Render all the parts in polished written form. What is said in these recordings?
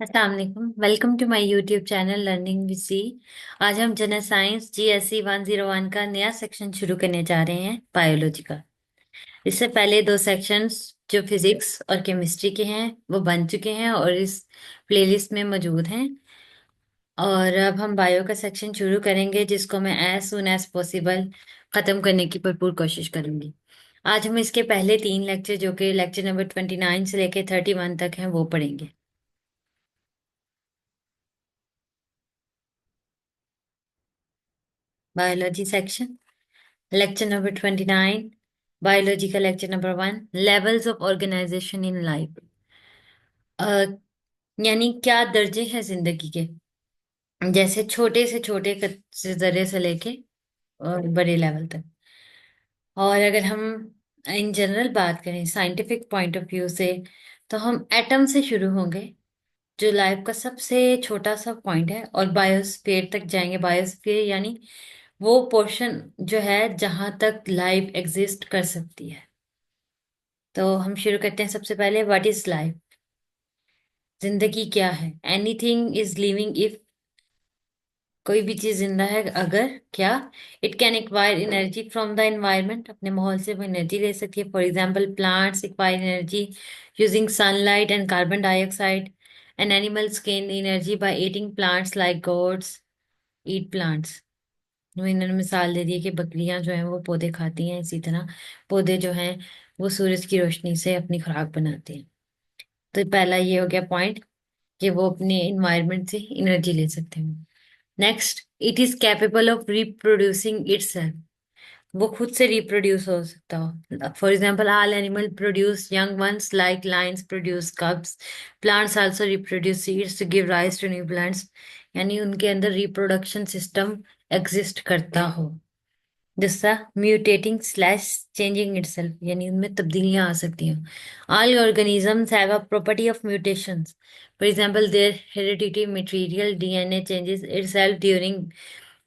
अस्सलाम वालेकुम। Welcome to my YouTube channel learning with C. आज हम जनरल साइंस GSE 101 का नया सेक्शन शुरू करने जा रहे हैं, बायोलॉजी का। इससे पहले दो सेक्शंस जो फिजिक्स और केमिस्ट्री के हैं वो बन चुके हैं और इस प्लेलिस्ट में मौजूद हैं। और अब हम बायो का सेक्शन शुरू करेंगे, जिसको मैं एज सुन एज पॉसिबल खत्म करने की भरपूर कोशिश करूंगी। आज हम इसके पहले तीन लेक्चर, जो कि लेक्चर नंबर 29 से लेकर 31 तक हैं, वो पढ़ेंगे। Biology section, lecture number 29। Biology का lecture number 1, levels of organisation in life. यानी क्या दर्जे हैं जिंदगी के, जैसे छोटे से छोटे से जरिए से लेके और बड़े लेवल तक। और अगर हम इन जनरल बात करें साइंटिफिक पॉइंट ऑफ व्यू से, तो हम एटम से शुरू होंगे, जो लाइफ का सबसे छोटा सा पॉइंट है, और बायोस्फीयर तक जाएंगे। बायोस्फीयर यानी वो पोर्शन जो है जहां तक लाइफ एग्जिस्ट कर सकती है। तो हम शुरू करते हैं। सबसे पहले, व्हाट इज लाइफ? जिंदगी क्या है? एनीथिंग इज लिविंग इफ, कोई भी चीज जिंदा है अगर क्या। It can acquire energy from the environment, अपने माहौल से वो एनर्जी ले सकती है। For example, plants acquire energy using sunlight and carbon dioxide, and animals gain energy by eating plants like goats eat plants. इन्होंने मिसाल दे दी है कि बकरियां जो हैं वो पौधे खाती हैं, इसी तरह पौधे जो हैं वो सूरज की रोशनी से अपनी खुराक बनाते हैं। तो पहला ये हो गया पॉइंट कि वो अपने इन्वायरमेंट से एनर्जी ले सकते हैं। Next, it is capable of reproducing itself, वो खुद से रिप्रोड्यूस हो सकता हो। For example, all animal produce young ones like lions produce cubs, plants also reproduce seeds to give rise to new plants. यानी उनके अंदर रिप्रोडक्शन सिस्टम एग्जिस्ट करता हो, जिसका म्यूटेटिंग स्लैश चेंजिंग इटसेल्फ, यानी उनमें तब्दीलियां आ सकती हैं। All organisms have a property of mutations. For example, their heredity material DNA changes itself during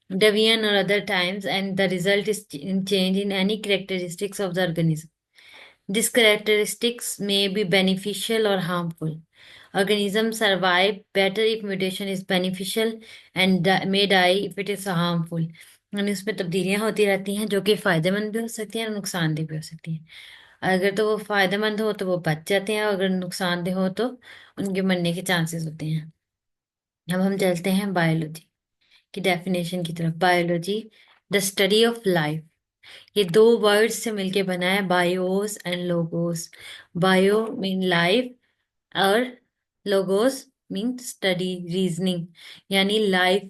deviant or other times, and the result is change in any characteristics of the organism. These characteristics may be beneficial or harmful. Organisms survive better if mutation is beneficial, and may die if it is harmful. यानी उसमें तब्दीलियां होती रहती हैं, जो कि फायदेमंद भी हो सकती हैं और नुकसानदेह भी हो सकती हैं। अगर तो वो फायदेमंद हो तो वो बच जाते हैं, और अगर नुकसानदेह हो तो उनके मरने के चांसेस होते हैं। अब हम चलते हैं बायोलॉजी की डेफिनेशन की तरफ। Biology, the study of life. ये दो वर्ड्स से मिलके बना है, BIOS and logos. Bio mean life, और लोगोस मीन स्टडी, रीजनिंग। यानी लाइफ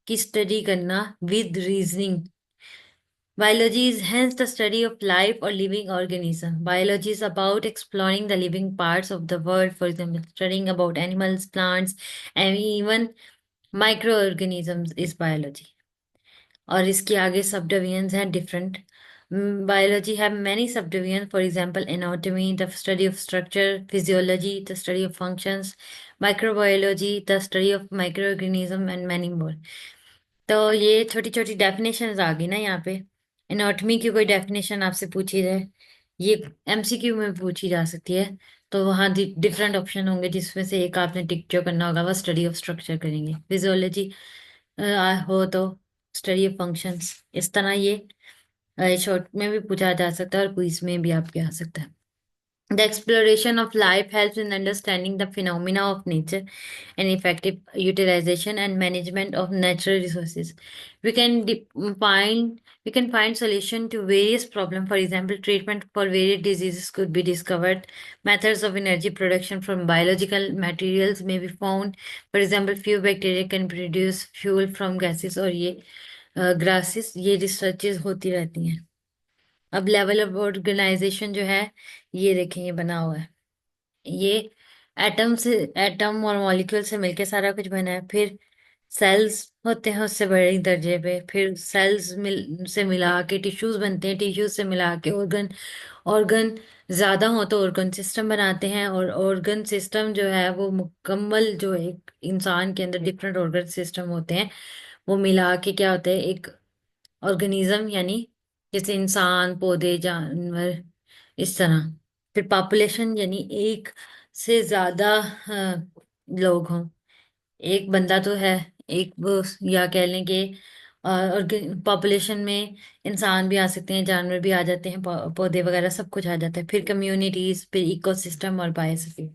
की स्टडी करना with reasoning. Biology is hence the study of life or living organism. Biology is about exploring the living parts of the world, for example, studying about animals, plants, and even microorganisms is biology. और इसके आगे सब divisions हैं different. Biology have many sub division, for example anatomy, the study of structure; physiology, the study of functions; microbiology, the study of microorganism, and many more. तो ये छोटी छोटी definitions आ गई ना यहाँ पे। एनाटॉमी की कोई डेफिनेशन आपसे पूछी जाए, ये MCQ में पूछी जा सकती है, तो वहाँ डिफरेंट ऑप्शन होंगे, जिसमें से एक आपने टिक जो करना होगा, वह स्टडी ऑफ स्ट्रक्चर करेंगे। फिजियोलॉजी हो तो स्टडी ऑफ फंक्शंस। इस तरह ये शॉर्ट में भी पूछा जा सकता है और क्विज में भी आपके आ सकता है। The exploration of life helps in understanding the phenomena of nature and effective utilization and management of natural resources. We can find solution to various problems. For example, treatment for various diseases could be discovered. Methods of energy production from biological materials may be found. For example, few bacteria can produce fuel from gases, और ये grasses, ये researches होती रहती हैं। अब level of organisation जो है, ये देखें, ये बना हुआ है। ये एटम और मॉलिक्यूल से मिलके सारा कुछ बना है। फिर सेल्स होते हैं उससे बड़े दर्जे पे, फिर सेल्स से मिला के टिश्यूज बनते हैं, टिश्यूज से मिला के ऑर्गन, ऑर्गन ज्यादा हो तो ऑर्गन सिस्टम बनाते हैं, और ऑर्गन सिस्टम जो है वो मुकम्मल, जो एक इंसान के अंदर डिफरेंट ऑर्गन सिस्टम होते हैं, वो मिला के क्या होता है, एक ऑर्गेनिज्म। यानी जैसे इंसान, पौधे, जानवर, इस तरह। फिर पॉपुलेशन, यानी एक से ज्यादा लोग हों। एक बंदा तो है, एक वो, या कह लें कि और पॉपुलेशन में इंसान भी आ सकते हैं, जानवर भी आ जाते हैं, पौधे वगैरह सब कुछ आ जाता है, फिर कम्युनिटीज, फिर इकोसिस्टम और बायोस्फीयर।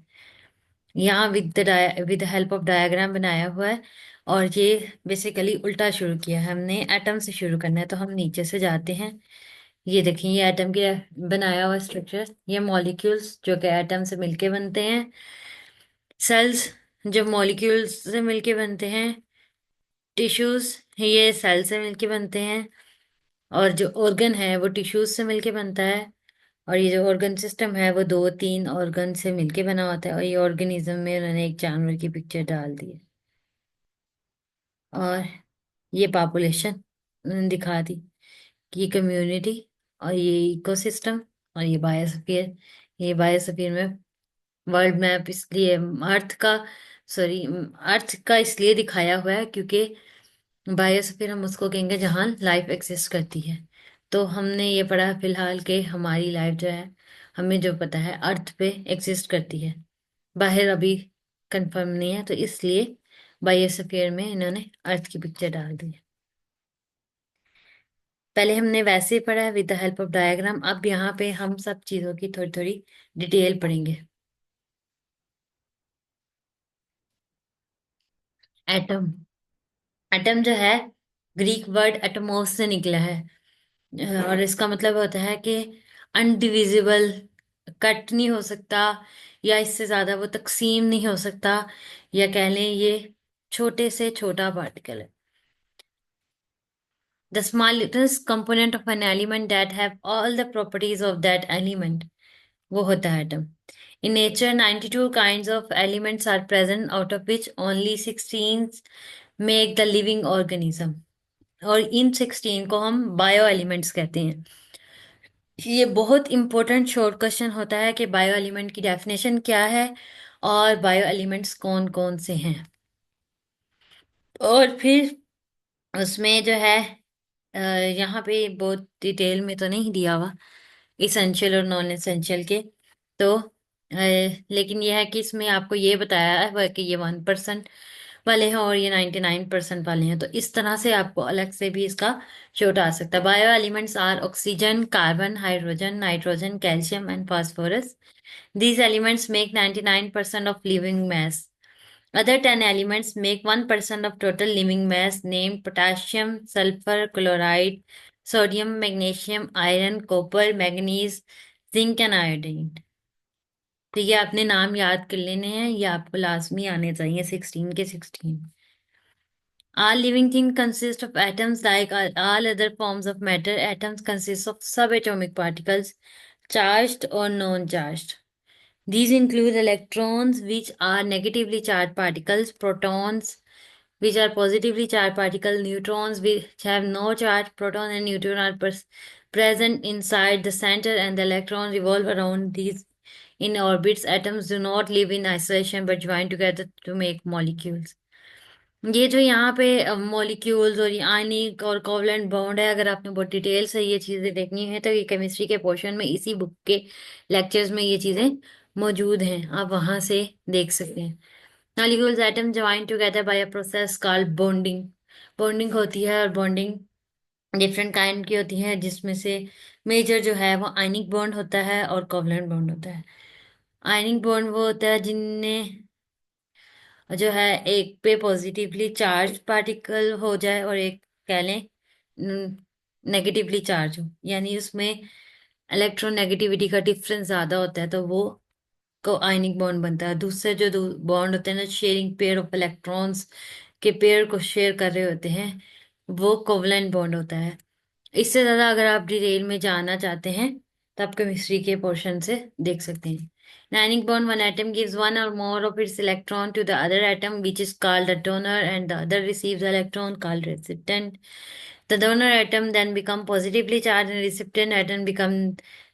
यहाँ विद हेल्प ऑफ डायग्राम बनाया हुआ है। और ये बेसिकली उल्टा शुरू किया है हमने, एटम से शुरू करना है, तो हम नीचे से जाते हैं। ये देखिए, ये एटम के बनाया हुआ स्ट्रक्चर, ये मॉलिक्यूल्स जो कि एटम से मिलके बनते हैं, सेल्स जो मॉलिक्यूल्स से मिलके बनते हैं, टिश्यूज ये सेल से मिलके बनते हैं, और जो ऑर्गन है वो टिश्यूज से मिलके बनता है। और ये जो ऑर्गन सिस्टम है वो दो तीन ऑर्गन से मिलके बना होता है। और ये ऑर्गेनिज्म में उन्होंने एक जानवर की पिक्चर डाल दी है, और ये पॉपुलेशन उन्होंने दिखा दी कि ये कम्युनिटी, और ये इकोसिस्टम, और ये बायोस्फीयर। ये बायोस्फीयर में वर्ल्ड मैप इसलिए अर्थ का, सॉरी, अर्थ का इसलिए दिखाया हुआ है क्योंकि बायोस्फीयर हम उसको कहेंगे जहाँ लाइफ एक्सिस्ट करती है। तो हमने ये पढ़ा फिलहाल कि हमारी लाइफ जो है, हमें जो पता है अर्थ पे एक्सिस्ट करती है, बाहर अभी कंफर्म नहीं है, तो इसलिए बायोस्फीयर में इन्होंने अर्थ की पिक्चर डाल दी है। पहले हमने वैसे पढ़ा है with the help of diagram, अब यहाँ पे हम सब चीजों की थोड़ी थोड़ी डिटेल पढ़ेंगे। एटम, एटम जो है ग्रीक वर्ड एटमोस से निकला है। और इसका मतलब होता है कि अनडिविजिबल, कट नहीं हो सकता, या इससे ज्यादा वो तकसीम नहीं हो सकता, या कह लें ये छोटे से छोटा पार्टिकल है। The smallest component of an element that have all the properties of that element, वो होता है atom. In nature, 92 kinds of elements are present, out of which only 16 make the living organism। और इन 16 को हम bio elements कहते हैं। ये बहुत इंपॉर्टेंट शॉर्ट क्वेश्चन होता है कि बायो एलिमेंट की डेफिनेशन क्या है, और बायो एलिमेंट्स कौन कौन से हैं। और फिर उसमें जो है, यहाँ पे बहुत डिटेल में तो नहीं दिया हुआ इसेंशियल और नॉन एसेंशियल के, तो लेकिन यह है कि इसमें आपको ये बताया है कि ये 1% वाले हैं और ये 99% वाले हैं, तो इस तरह से आपको अलग से भी इसका शोट आ सकता है। Bio elements are oxygen, carbon, hydrogen, nitrogen, calcium and phosphorus. These elements make 99% of living mass. Other 10 elements make 1% of total living mass, named potassium, sulfur, chloride, sodium, magnesium, iron, copper, manganese, zinc and iodine। तो ये आपने नाम याद कर लेने हैं, ये आपको लाजमी आने चाहिए 16 के 16। All living things consist of atoms like all other forms of matter. Atoms consist of subatomic particles, charged or non-charged. These include electrons, which are negatively charged particles, protons, which are positively charged particles, neutrons, which have no charge. Proton and neutron are present inside the center, and the electrons revolve around these in orbits. Atoms do not live in isolation but join together to make molecules। ये जो यहाँ पे molecules और ये आयनिक और covalent bond है, अगर आपने बहुत डिटेल से ये चीजें देखनी है तो ये केमिस्ट्री के पोर्शन में, इसी बुक के लेक्चर्स में ये चीजें मौजूद हैं, आप वहां से देख सकते हैं। Molecules atom join together by a process called bonding. Bonding होती है, और बॉन्डिंग डिफरेंट काइंड की होती है, जिसमें से मेजर जो है वो आयनिक बॉन्ड होता है और कोवलेंट बॉन्ड होता है। आयनिक बॉन्ड वो होता है जिनमें जो है एक पे पॉजिटिवली चार्ज पार्टिकल हो जाए और एक कह लें नेगेटिवली चार्ज हो, यानी उसमें इलेक्ट्रोनेगेटिविटी का डिफरेंस ज्यादा होता है, तो वो को आयनिक बॉन्ड बनता है। दूसरे जो बॉन्ड होते हैं ना, शेयरिंग पेयर ऑफ इलेक्ट्रॉन्स के पेयर को शेयर कर रहे होते हैं, वो कोवलेंट बॉन्ड होता है। इससे ज्यादा अगर आप डिटेल में जानना चाहते हैं तो आप केमिस्ट्री के पोर्शन से देख सकते हैं। Ionic bond, one atom gives one or more of its electron to the other atom, which is called the donor, and the other receives the electron, called recipient. The donor atom then become positively charged and recipient atom become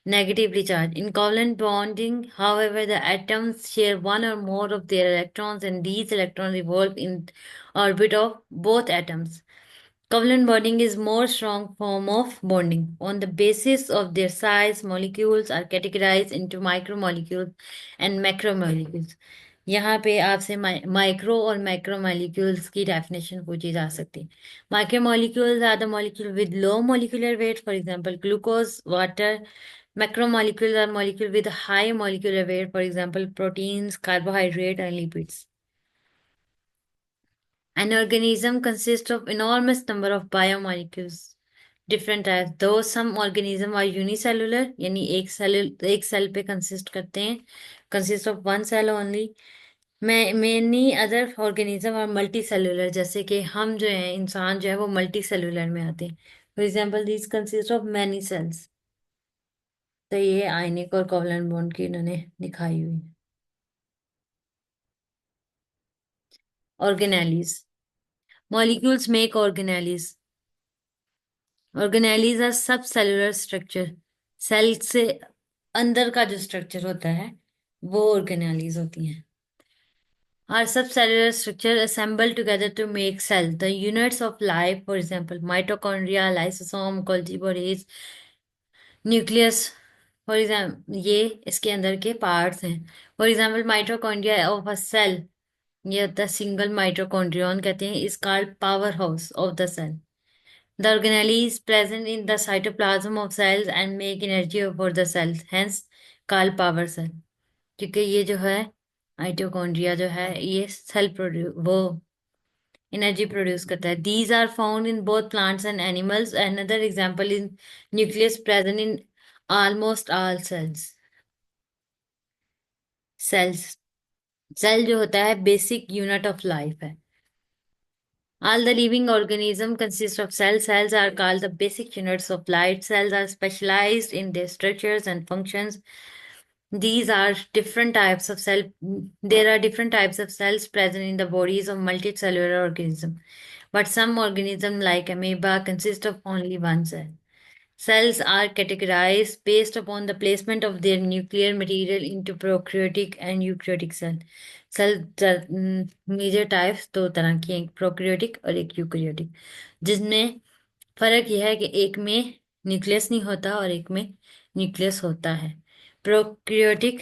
negatively charged. In covalent bonding, however, the atoms share one or more of their electrons, and these electrons revolve in orbit of both atoms. Covalent bonding is more strong form of bonding. On the basis of their size, molecules are categorized into micromolecules and macromolecules. यहाँ पे आपसे micro और macro molecules की definition पूछी जा सकती है। Micro molecules are the molecule with low molecular weight, for example glucose, water. Macro molecules are molecule with high molecular weight, for example proteins, carbohydrate and lipids. An organism consists of enormous number of biomolecules, different types. Though some organisms are unicellular, यानी एक cell पे consist करते हैं, consist of one cell only. Many other organisms are multicellular, जैसे कि हम जो हैं, इंसान जो है वो multicellular में आते हैं. For example, these consist of many cells. तो ये आयनिक और कोवलेंट बॉन्ड की इन्होंने दिखाई हुई है. Organelles. Molecules make organelles. Organelles are subcellular structure, cell से अंदर का जो स्ट्रक्चर होता है वो ऑर्गेनेलीज होती हैं. Are subcellular structure assemble together to make cell, the units of life, for example mitochondria, lysosome, Golgi bodies, nucleus. For example ये इसके अंदर के पार्ट्स हैं. For example mitochondria of a cell, ये होता है सिंगल माइटोकॉन्ड्रियन कहते हैं, is called power house of the cell. The organelle is present in the cytoplasm of cells and make energy for the cells, hence called power cell. क्योंकि ये जो है mitochondria जो है ये सेल प्रोड्यूस वो एनर्जी प्रोड्यूस करता है. These are found in both plants and animals. Another example is nucleus present in almost all cells. Cells, cell जो होता है बेसिक यूनिट ऑफ लाइफ है. All the living organisms consist of cells. Cells are called the basic units of life. Cells are specialized in their structures and functions. These are different types of cell. There are different types of cells present in the bodies of multicellular organisms. But some organisms, like amoeba, consist of only one cell. Cells are categorized based upon the placement of their nuclear material into prokaryotic and eukaryotic cell. Cell major types दो तरह की हैं, एक prokaryotic और एक eukaryotic, जिसमें फर्क यह है कि एक में न्यूक्लियस नहीं होता और एक में न्यूक्लियस होता है. Prokaryotic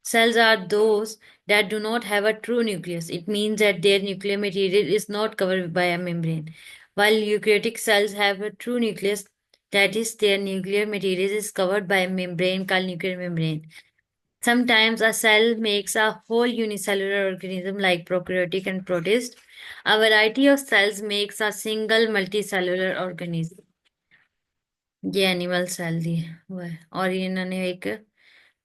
cells are those that do not have a true nucleus. It means that their nuclear material is not covered by a membrane. While eukaryotic cells have a true nucleus, that is, their nuclear material is covered by a membrane called nuclear membrane. Sometimes a cell makes a whole unicellular organism like prokaryotic and protist. A variety of cells makes a single multicellular organism. ये animal cell दी हुआ है और ये इन्होंने एक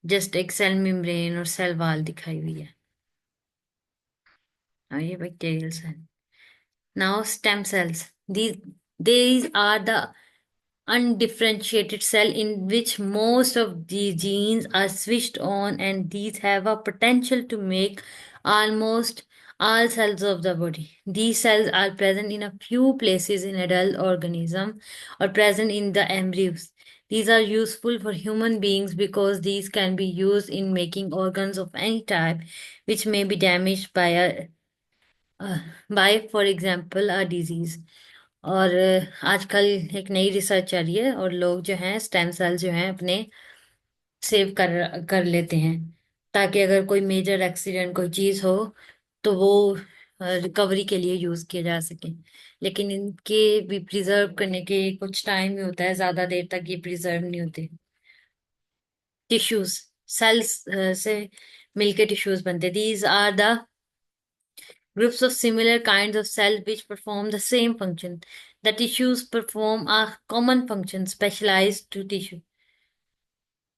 just एक cell membrane और सेल वॉल दिखाई हुई है. और ये bacterial cell. Now stem cells. These are the undifferentiated cell in which most of the genes are switched on, and these have a potential to make almost all cells of the body. These cells are present in a few places in adult organism or present in the embryos. These are useful for human beings because these can be used in making organs of any type which may be damaged by for example a disease. और आजकल एक नई research चल रही है और लोग जो हैं स्टेम सेल जो हैं अपने सेव कर कर लेते हैं, ताकि अगर कोई मेजर एक्सीडेंट कोई चीज हो तो वो रिकवरी के लिए यूज किए जा सके. लेकिन इनके भी प्रिजर्व करने के कुछ टाइम ही होता है, ज्यादा देर तक ये प्रिजर्व नहीं होते. टिश्यूज. सेल्स से मिलके टिश्यूज बनते. These are the groups of similar kinds of cells which perform the same function. The tissues perform a common function specialized to tissue.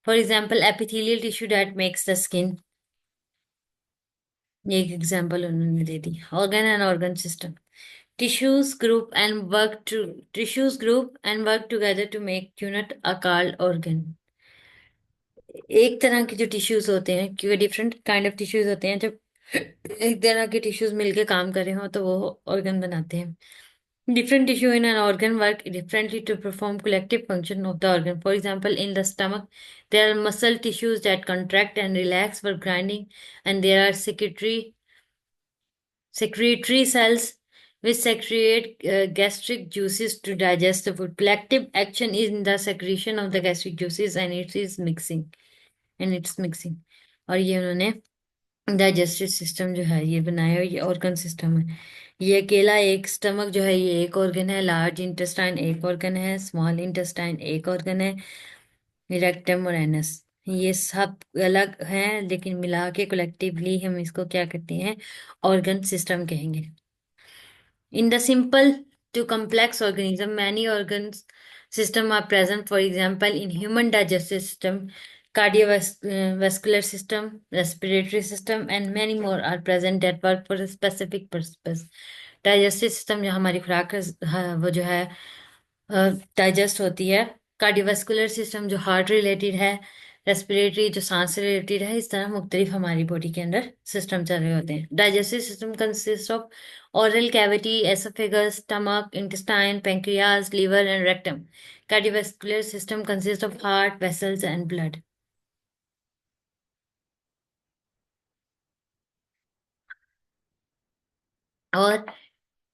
For example, epithelial tissue that makes the skin. ये एक example उन्होंने दे दी. Organ and organ system. Tissues group and work together to make unit are called organ. एक तरह के जो tissues होते हैं, क्योंकि डिफरेंट काइंड ऑफ टिश्यूज होते हैं, जब एक तरह के टिश्यूज मिलके काम कर रहे हो तो वो ऑर्गन बनाते हैं. Different tissue in an organ work differently to perform collective function of the organ. For example, in the stomach, there are muscle tissues that contract and relax for grinding, and there are secretory cells which secrete gastric juices to digest the food. Collective action is in the secretion of the gastric juices and it is mixing. और ये उन्होंने digestive system जो है ये बनाया हुआ, ये organ system है। ये अकेला एक स्टमक जो है ये एक ऑर्गन है, लार्ज इंटेस्टाइन एक ऑर्गन है, स्मॉल इंटेस्टाइन एक ऑर्गन है, रेक्टम और एनस ये सब अलग हैं, लेकिन मिला के कलेक्टिवली हम इसको क्या कहते हैं, ऑर्गन सिस्टम कहेंगे। In the simple to complex organism, many organs system are present. For example, in human digestive system, cardiovascular system, respiratory system, and many more are present that work for a specific purpose. Digestive system जो हमारी खुराक वो जो है digest होती है। Cardiovascular system जो heart related है, रेस्पिरेटरी जो सांस से रिलेटेड है। इस तरह मुख्तलिफ हमारी बॉडी के अंदर सिस्टम चल रहे होते हैं। Digestive system consist of oral cavity, esophagus, stomach, intestine, pancreas, liver, and rectum. Cardiovascular system consists of heart, vessels, and blood. और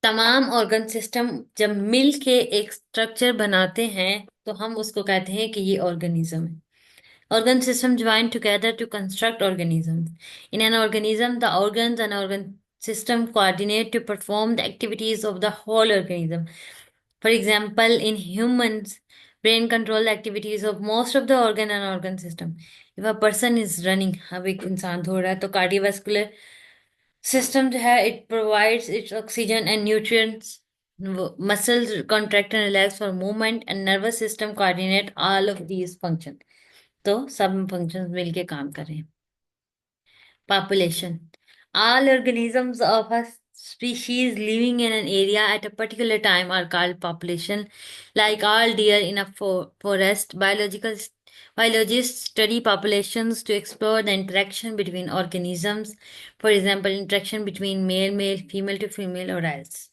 तमाम ऑर्गन सिस्टम जब मिल के एक स्ट्रक्चर बनाते हैं तो हम उसको कहते हैं कि ये ऑर्गेनिज्म है। Organ system join together to construct organisms. In an organism, the organs and organ system coordinate to perform the activities of the whole organism. For example, in humans, brain control the activities of most of the organ and organ system. If a person is running, अब एक इंसान दौड़ रहा है तो cardiovascular system जो है it provides its oxygen and nutrients. Muscles contract and relax for movement and nervous system coordinate all of these functions. तो सब फंक्शंस मिलके काम कर रहे हैं। Population. All organisms of a species living in an area at a particular time are called population. Like all deer in a forest, biologists study populations to explore the interaction between organisms. For example, interaction between male, female to female, or else.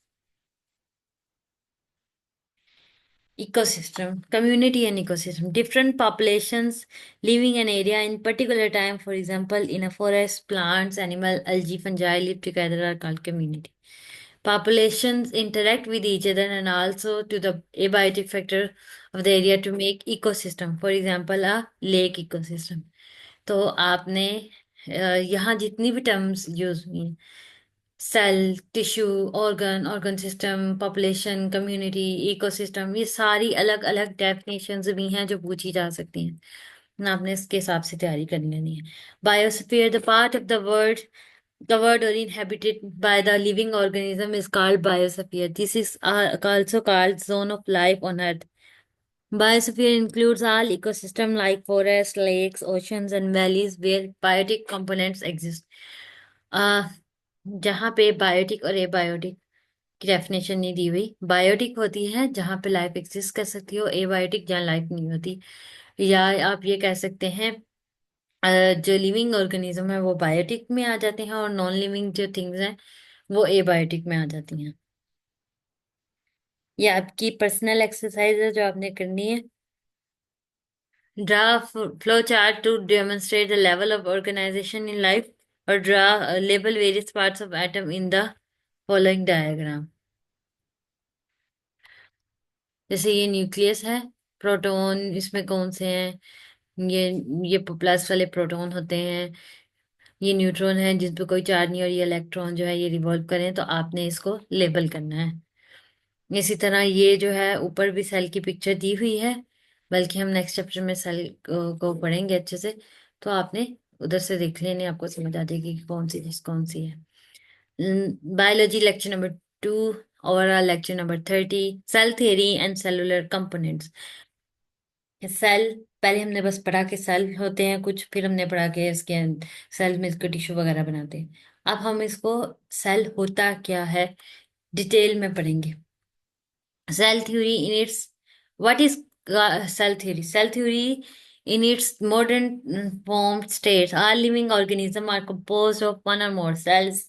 Ecosystem, community and ecosystem. Different populations living an area in particular time. For example, in a forest, plants, animal, algae, fungi live together are called community. Populations interact with each other and also to the abiotic factor of the area to make ecosystem. For example, a lake ecosystem. तो आपने यहाँ जितनी भी terms use हुई हैं, cell, tissue, organ system, population, community, ecosystem, ये सारी अलग अलग डेफिनेशंस भी हैं जो पूछी जा सकती हैं ना, आपने इसके हिसाब से तैयारी कर लेनी है। Biosphere, the part of the world covered or inhabited by the living organism is called biosphere. This is also called zone of life on Earth. Biosphere includes all ecosystem like forests, lakes, oceans, and valleys where biotic components exist. Uh, जहाँ पे biotic और abiotic की definition नहीं दी हुई। Biotic होती है जहाँ पे लाइफ एग्जिस्ट कर सकती हो, एबायोटिक जहाँ लाइफ नहीं होती। या आप ये कह सकते हैं जो लिविंग ऑर्गेनिज्म है वो बायोटिक में आ जाते हैं और नॉन लिविंग जो थिंग्स हैं वो एबायोटिक में आ जाती हैं। ये आपकी पर्सनल एक्सरसाइज है जो आपने करनी है। Draw flow chart to demonstrate the level of organization in life, or draw label various parts of atom in the following diagram. जैसे ये न्यूक्लियस है, प्रोटॉन इसमें कौन से हैं, ये ये प्लस वाले प्रोटॉन होते हैं, ये न्यूट्रॉन है जिस पे कोई चार्ज नहीं, और ये इलेक्ट्रॉन जो है ये रिवॉल्व करें, तो आपने इसको लेबल करना है। इसी तरह ये जो है ऊपर भी सेल की पिक्चर दी हुई है, बल्कि हम नेक्स्ट चैप्टर में सेल को पढ़ेंगे अच्छे से, तो आपने उधर से देख लेने, आपको समझ आ जाएगी कि कौन सी चीज कौन सी है। Biology lecture number 2, overall lecture number 30, cell theory and cellular components. Cell पहले हमने बस पढ़ा के सेल होते हैं कुछ, फिर हमने पढ़ा के इसके सेल में इसको टिश्यू वगैरह बनाते हैं। अब हम इसको सेल होता क्या है डिटेल में पढ़ेंगे। Cell theory in its what is cell theory? Cell theory in its modern form states all living organisms are composed of one or more cells.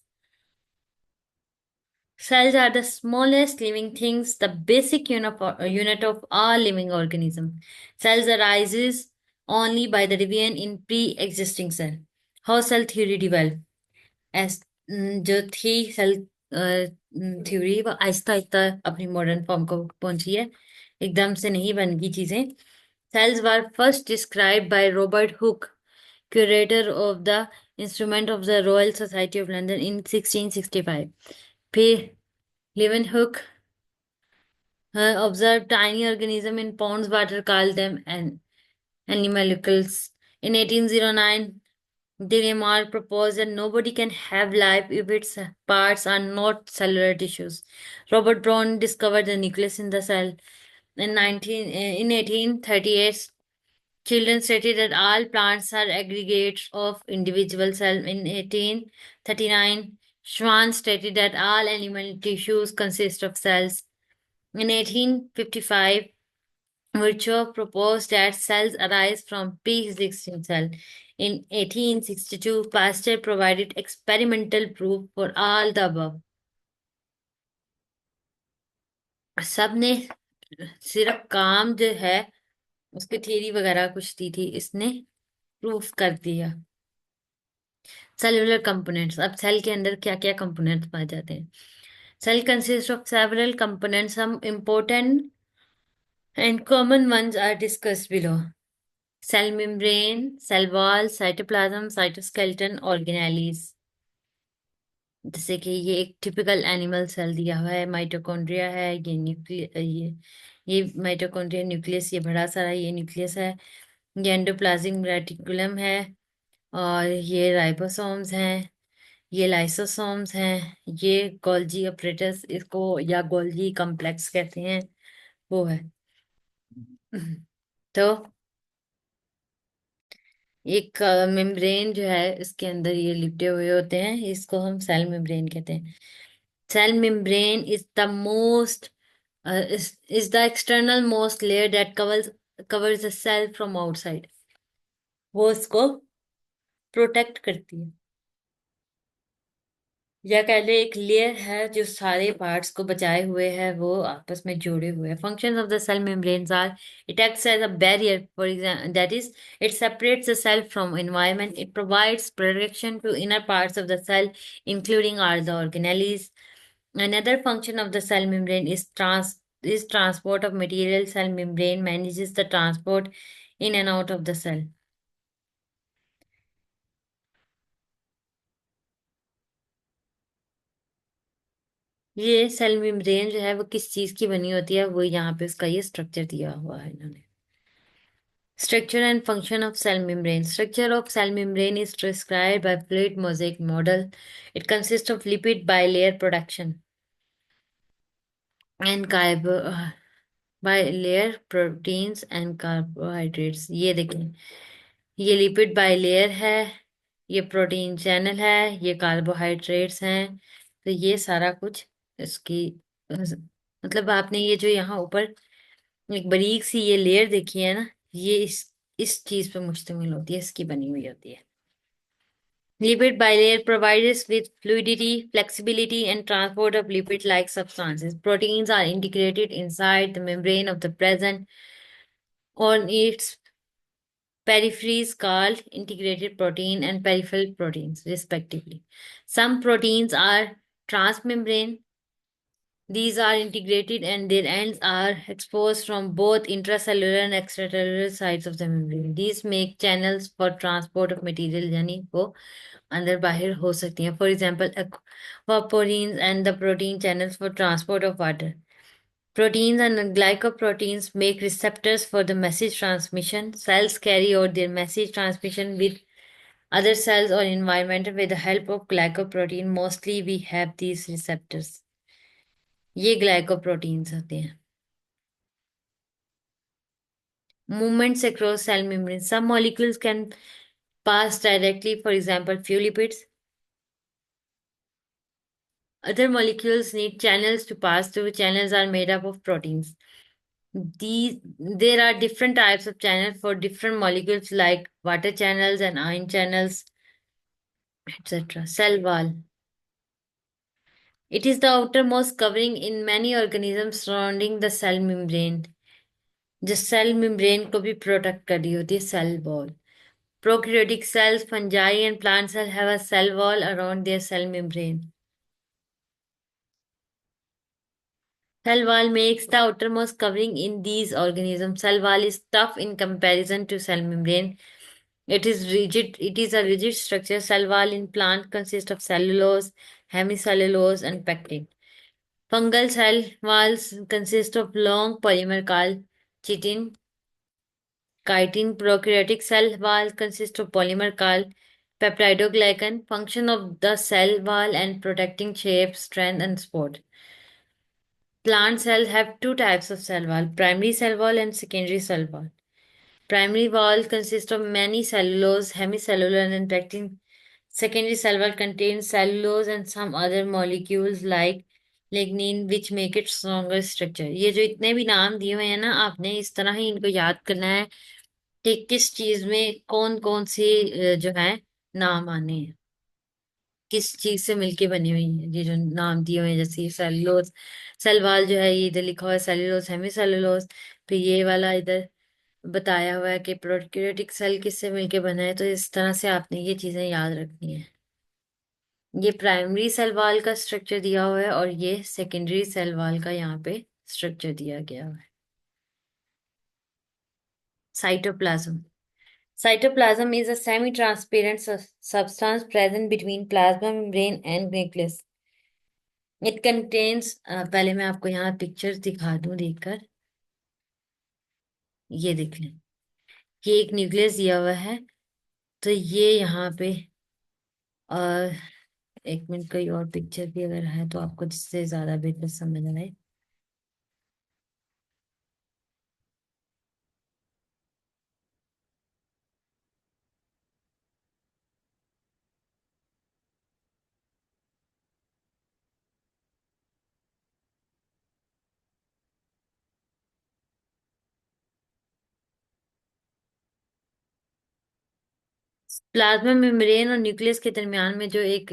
Cells are the smallest living things, the basic unit of all living organisms. Cells arises only by the division in pre-existing cell. How cell theory developed? S जो थी cell theory वो आहिस्ता आहिस्ता अपनी modern form को पहुंची है, एकदम से नहीं बन गई चीजें। Cells were first described by Robert Hooke, curator of the instrument of the Royal Society of London in 1665. फिर Leeuwenhoek observed tiny organism in ponds water, called them animalcules. In 1809, de Lamarck proposed that nobody can have life if its parts are not cellular tissues. Robert Brown discovered the nucleus in the cell. In 1838, children stated that all plants are aggregates of individual cells. In 1839, Schwann stated that all animal tissues consist of cells. In 1855, Virchow proposed that cells arise from pre-existing cells. In 1862, Pasteur provided experimental proof for all the above. सबने सिर्फ काम जो है उसकी theory वगैरह कुछ दी थी, इसने प्रूफ कर दिया। सेलुलर कंपोनेंट्स, अब सेल के अंदर क्या क्या कंपोनेंट्स पाए जाते हैं। Cell consist of several components, some important and common ones are discussed below. Cell membrane, cell wall, cytoplasm, cytoskeleton, organelles। जैसे कि ये एक टिपिकल एनिमल सेल दिया हुआ है, माइटोकॉन्ड्रिया है, ये माइटोकॉन्ड्रिया न्यूक्लियस, ये बड़ा सारा ये न्यूक्लियस है, ये एंडोप्लाज्मिक रेटिकुलम है, और ये राइबोसोम्स हैं, ये लाइसोसोम्स हैं, ये गोल्जी अपरेटस इसको या गोल्जी कॉम्प्लेक्स कहते हैं, वो है। तो एक मेम्ब्रेन जो है इसके अंदर ये लिपटे हुए होते हैं, इसको हम सेल मेम्ब्रेन कहते हैं। Cell membrane is the most is the external most layer that covers the cell from outside। वो इसको प्रोटेक्ट करती है, या कह ले एक लेयर है जो सारे पार्ट्स को बचाए हुए है, वो आपस में जोड़े हुए हैं। Functions of the cell membranes are, it acts as a barrier, for example that is it separates the cell from environment, it provides protection to inner parts of the cell including all the organelles। Another function of the cell membrane is transport of material। Cell membrane manages the transport in and out of the cell। ये cell membrane जो है वो किस चीज की बनी होती है, वो यहाँ पे उसका ये स्ट्रक्चर दिया हुआ है इन्होंने। Structure and function of cell membrane. Structure of cell membrane is described by fluid mosaic model। It consists of lipid bilayer production and bilayer proteins and carbohydrates। ये देखें, ये लिपिड बाइलेयर है, ये प्रोटीन चैनल है, ये carbohydrates हैं। तो ये सारा कुछ इसकी मतलब आपने ये जो यहाँ ऊपर एक बारीक सी ये लेयर देखी है ना, ये इस चीज पे मुश्तमिल होती है, इसकी बनी हुई होती है। Lipid bilayer provides with fluidity, flexibility, and transport of lipid-like substances. Proteins are integrated inside the membrane of the present on its peripheries, called integrated protein and peripheral proteins, respectively. Some proteins are transmembrane. These are integrated and their ends are exposed from both intracellular and extracellular sides of the membrane। These make channels for transport of material, यानी वो अंदर बाहर हो सकती हैं। For example, aquaporins and the protein channels for transport of water। Proteins and glycoproteins make receptors for the message transmission। Cells carry out their message transmission with other cells or environment with the help of glycoprotein। Mostly we have these receptors। ये glycoproteins होते हैं। Movements across cell membrane. Some molecules can pass directly, for example, few lipids। Other molecules need channels to pass through। Channels are made up of proteins। There are different types of channels for different molecules like water channels and ion channels, etc. Cell wall. It is the outermost covering in many organisms surrounding the cell membrane। जो cell membrane को भी protect कर रही होती है, cell wall. Prokaryotic cells, fungi, and plant cells have a cell wall around their cell membrane। Cell wall makes the outermost covering in these organisms। Cell wall is tough in comparison to cell membrane। It is a rigid structure. Cell wall in plant consists of cellulose, hemicellulose, and pectin. Fungal cell walls consist of long polymer called chitin. Chitin. Prokaryotic cell wall consists of polymer called peptidoglycan. Function of the cell wall and protecting shape, strength, and support. Plant cells have two types of cell wall: primary cell wall and secondary cell wall. Primary wall consists of many cellulose, hemicellular, and pectin. Secondary cell wall contains cellulose and some other molecules like lignin which make it stronger structure. ये जो इतने भी नाम दिए हुए हैं ना, आपने इस तरह ही इनको याद करना है कि किस चीज में कौन कौन सी जो है नाम आने हैं, किस चीज से मिलके बनी हुई है ये जो नाम दिए हुए हैं। जैसे सेलुलोज, सेलवाल जो है ये इधर लिखा हुआ है सेलुलोज, हेमी सेलुलोज। फिर ये वाला इधर बताया हुआ है कि प्रोकैरियोटिक सेल किससे मिलके बना है। तो इस तरह से आपने ये चीजें याद रखनी है। ये प्राइमरी सेल वॉल का स्ट्रक्चर दिया हुआ है और ये सेकेंडरी सेल वॉल का यहाँ पे स्ट्रक्चर दिया गया हुआ है। Cytoplasm. Cytoplasm is a semi-transparent substance present between plasma membrane and nucleus. It contains पहले मैं आपको यहाँ पिक्चर्स दिखा दूं देखकर। ये देख लें, ये एक न्यूक्लियस दिया हुआ है। तो ये यहाँ पे और एक मिनट कोई और पिक्चर भी अगर है तो आपको जिससे ज्यादा बेहतर समझ आए। प्लाज्मा मेम्ब्रेन और न्यूक्लियस के दरमियान में जो एक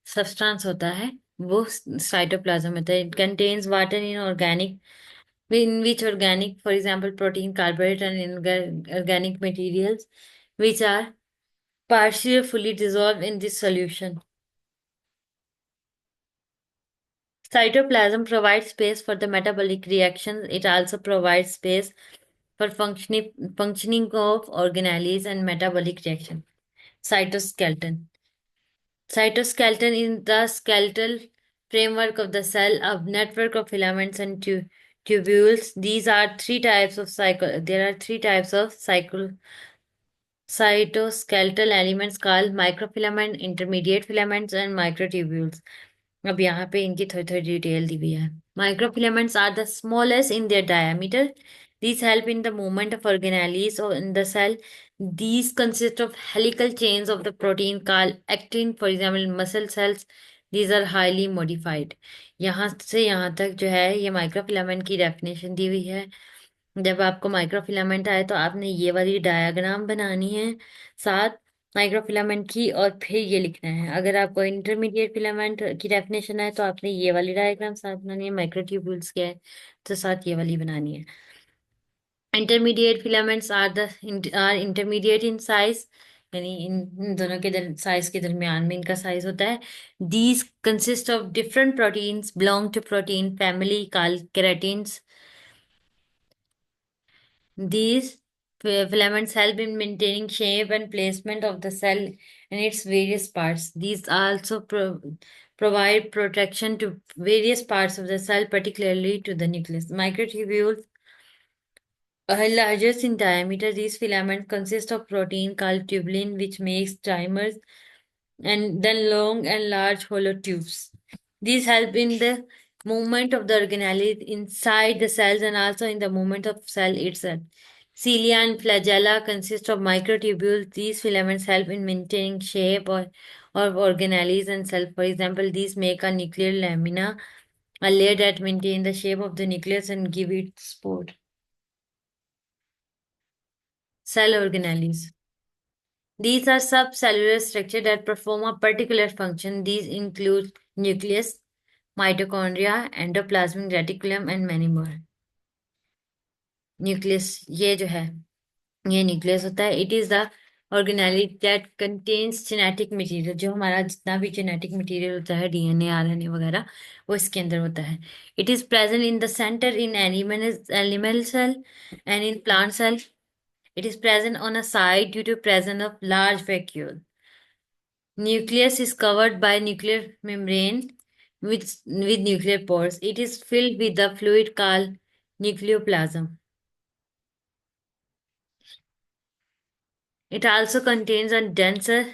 सब्सटेंस होता है वो साइटोप्लाज्म होता है। It contains water in organic, in which organic, for example, protein, carbohydrate, and organic materials, which are partially or fully dissolved in this solution. Cytoplasm provides space for the metabolic reactions. It also provides space for functioning of organelles and metabolic reaction. Cytoskeleton. Cytoskeleton is the skeletal framework of the cell, a network of filaments and tubules. These are three types of cycle. There are three types of cytoskeletal elements called microfilament, intermediate filaments, and microtubules. अब यहाँ पे इनकी थोड़ी थोड़ी detail दी हुई है। Microfilaments are the smallest in their diameter. These help in the movement of organelles or in the cell. These consist of helical chains of the protein called actin. For example, in muscle cells, these are highly modified. यहाँ से यहाँ तक जो है ये microfilament की definition दी हुई है। जब आपको माइक्रोफिलामेंट आए तो आपने ये वाली डायग्राम बनानी है साथ माइक्रोफिलामेंट की, और फिर ये लिखना है। अगर आपको इंटरमीडिएट फिलामेंट की डेफिनेशन है तो आपने ये वाली डायग्राम साथ बनानी है। माइक्रोट्यूब्यूल्स क्या है तो साथ ये वाली बनानी है। Intermediate filaments are intermediate in size, यानी इन दोनों के साइज के दरमियान में इनका साइज होता है। These consist of different proteins belong to protein family called keratins. These filaments help in maintaining shape and placement of the cell and its various parts. These also provide protection to various parts of the cell, particularly to the nucleus. Microtubules are largest in diameter. These filaments consist of protein called tubulin, which makes dimers and then long and large hollow tubes. These help in the movement of the organelles inside the cells and also in the movement of cell itself. Cilia and flagella consist of microtubules. These filaments help in maintaining shape or organelles and cell. For example, these make a nuclear lamina, a layer that maintain the shape of the nucleus and give it support. Cell organelles. These are subcellular structures that perform a particular function. These include nucleus, mitochondria, endoplasmic reticulum, and many more. Nucleus, ये जो है ये nucleus होता है। It is the organelle that contains genetic material, जो हमारा जितना भी जेनेटिक मटेरियल होता है डीएनए आरएनए वगैरह वो इसके अंदर होता है। It is present in the centre in animal cell and in plant cell It is present on a site due to presence of large vacuole. Nucleus is covered by nuclear membrane with nuclear pores. It is filled with the fluid called nucleoplasm. It also contains a denser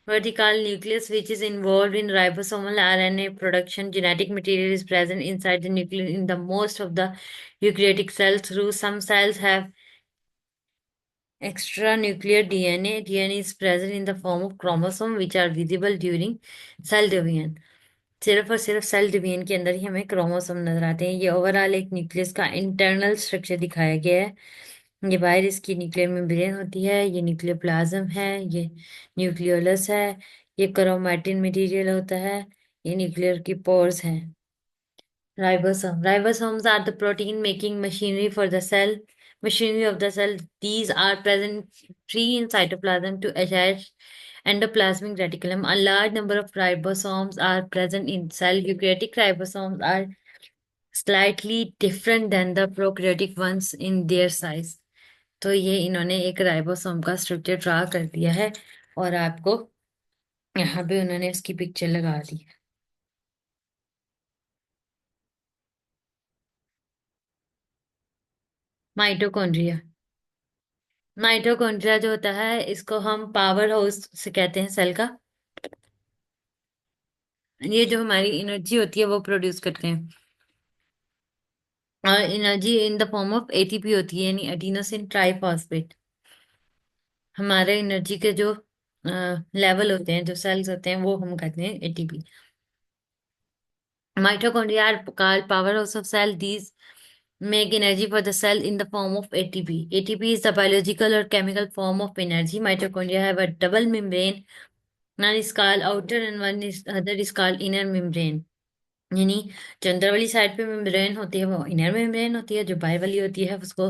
vertical nucleus which is involved in ribosomal RNA production. Genetic material is present inside the nucleus in the most of the eukaryotic cells. Through some cells have extranuclear DNA. DNA is present in the form of chromosome which are visible during cell division. सिर्फ और सिर्फ cell division के अंदर ही हमें chromosome नजर आते हैं। ये ओवरऑल एक न्यूक्लियस का इंटरनल स्ट्रक्चर दिखाया गया है। ये बाहर इसकी न्यूक्लियर मेम्ब्रेन होती है, ये न्यूक्लियोप्लाज्म है, ये न्यूक्लियोलस है, ये क्रोमैटिन मटेरियल होता है, ये न्यूक्लियर की पोर्स हैं। Ribosome. Ribosomes are the protein making machinery for the cell. Machinery of the cell. These are present free in cytoplasm to attach endoplasmic reticulum. A large number of ribosomes are present in cell. Eukaryotic ribosomes are slightly different than the prokaryotic ones in their size. तो ये इन्होंने एक ribosome का structure draw कर दिया है और आपको यहाँ पे उन्होंने इसकी पिक्चर लगा दी है। माइटोकॉन्ड्रिया। माइटोकॉन्ड्रिया जो होता है इसको हम पावर हाउस से कहते हैं सेल का। ये जो हमारी एनर्जी होती है वो प्रोड्यूस करते हैं और energy in the form of ATP होती है यानी एडिनोसिन ट्राइफॉस्फेट। हमारे एनर्जी के जो लेवल होते हैं, जो सेल्स होते हैं, वो हम कहते हैं ATP. Mitochondria are called powerhouse of cell. These make energy for the cell in the form of ATP. ATP is the biological or chemical form of energy. Mitochondria have a double membrane. One is called outer and one is other is called inner membrane. यानी जो अंदर वाली side पे membrane होती है वो inner membrane होती है, जो बाहर वाली होती है उसको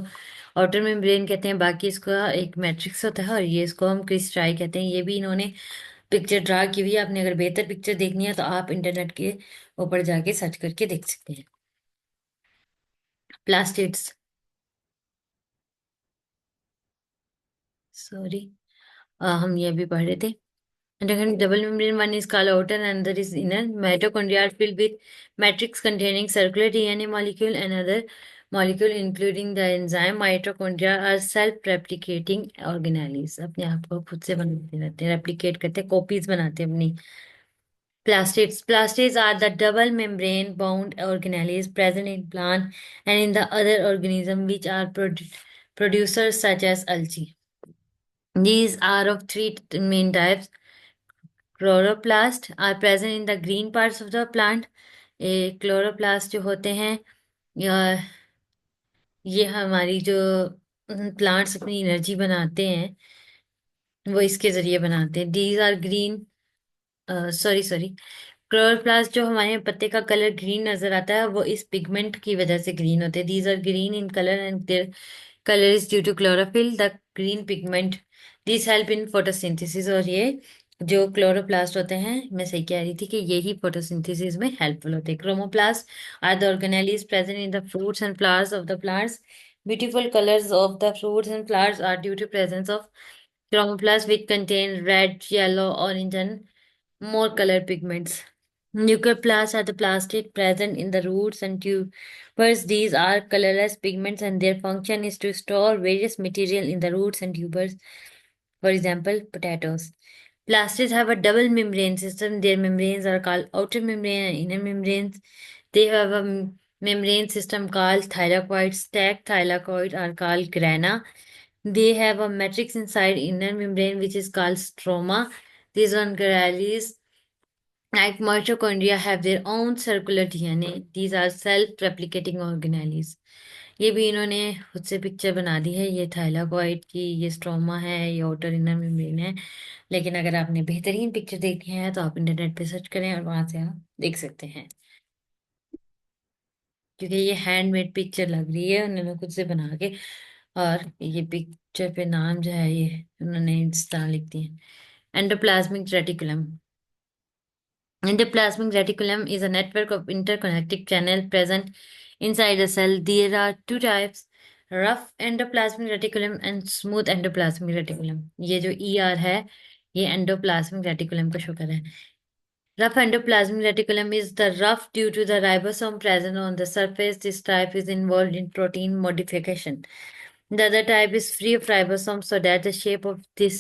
आउटर मेम्ब्रेन कहते हैं। बाकी इसका एक मैट्रिक्स होता है और ये इसको हम क्रिस्टल कहते हैं। ये भी इन्होंने पिक्चर ड्रा की हुई है। आपने अगर बेहतर पिक्चर देखनी है तो आप इंटरनेट के ऊपर जाके सर्च करके देख सकते हैं। प्लास्टिड्स, सॉरी, हम ये भी पढ़ रहे थे। Double membrane, one is called outer and other is inner. Mitochondria are filled with matrix containing circular DNA molecule and other molecule including the enzyme. Mitochondria are self-replicating organelles. अपने आप को खुद से बनाते रहते हैं, replicate करते हैं, copies बनाते हैं अपनी। Plastids. Plastids are the double membrane bound organelles present in plant and in the other organism which are producers such as algae. These are of three main types. Chloroplast are present in the green parts of the plant. Chloroplast जो होते हैं ये हमारी जो plants अपनी energy बनाते हैं वो इसके जरिए बनाते हैं। These are green, sorry sorry, chloroplast जो हमारे पत्ते का कलर ग्रीन नजर आता है वो इस पिगमेंट की वजह से ग्रीन होते हैं। These are green in colour and their colour is due to chlorophyll the green pigment. This help in photosynthesis. और ये जो क्लोरोप्लास्ट होते हैं, मैं सही कह रही थी कि ये ही फोटोसिंथेसिस में हेल्पफुल होते हैं। Chromoplast are the organelles present in the fruits and flowers of the plants. Beautiful colours of the fruits and flowers are due to presence of chromoplasts which contain red, yellow, orange, and more color pigments. Nucleoplasts are the plastic present in the roots and tubers. These are colorless pigments and their function is to store various material in the roots and tubers. For example, potatoes. Plastids have a double membrane system. Their membranes are called outer membrane and inner membranes. They have a membrane system called thylakoid. Stacked thylakoid are called grana. They have a matrix inside inner membrane which is called stroma. These organelles like mitochondria have their own circular DNA. These are self-replicating organelles. ये भी इन्होंने खुद से picture बना दी है। ये thylakoid की, ये स्ट्रोमा है, ये आउटर इनर मेम्ब्रेन है। लेकिन अगर आपने बेहतरीन पिक्चर देखनी है तो आप इंटरनेट पे सर्च करें और वहां से आप देख सकते हैं, क्योंकि ये हैंडमेड पिक्चर लग रही है उन्होंने खुद से बना के। और ये पिक्चर पे नाम जो है ये उन्होंने इस तरह लिख दिए, endoplasmic reticulum. Endoplasmic reticulum is a network of interconnected channels present inside a cell. There are two types. Rough endoplasmic reticulum and smooth endoplasmic reticulum. ये जो ER है, ये एंडोप्लाज्मिक रेटिकुलम को शो कर रहा है। Rough endoplasmic reticulum is the rough due to the ribosome present on the surface. This type is involved in protein modification. The other type is free of ribosomes, so that the shape of this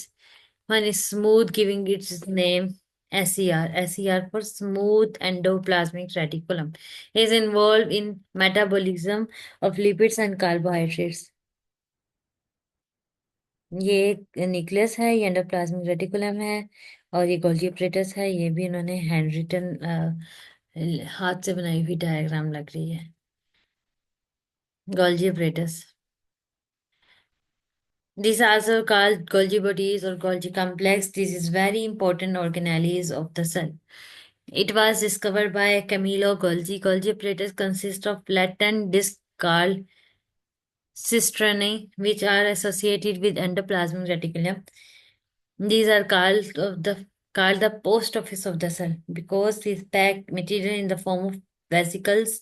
one is smooth, giving its name SER. SER for smooth endoplasmic reticulum is involved in metabolism of lipids and carbohydrates. ये nucleus है, ये endoplasmic reticulum है, और ये Golgi apparatus है। ये भी इन्होंने हैंड रिटन हाथ से बनाई हुई डायग्राम लग रही है। Golgi apparatus, these are also called Golgi bodies or Golgi complex. This is very important organelles of the cell. It was discovered by Camillo Golgi. Golgi apparatus consists of flattened discs called cisternae, which are associated with endoplasmic reticulum. These are called the post office of the cell because these pack material in the form of vesicles.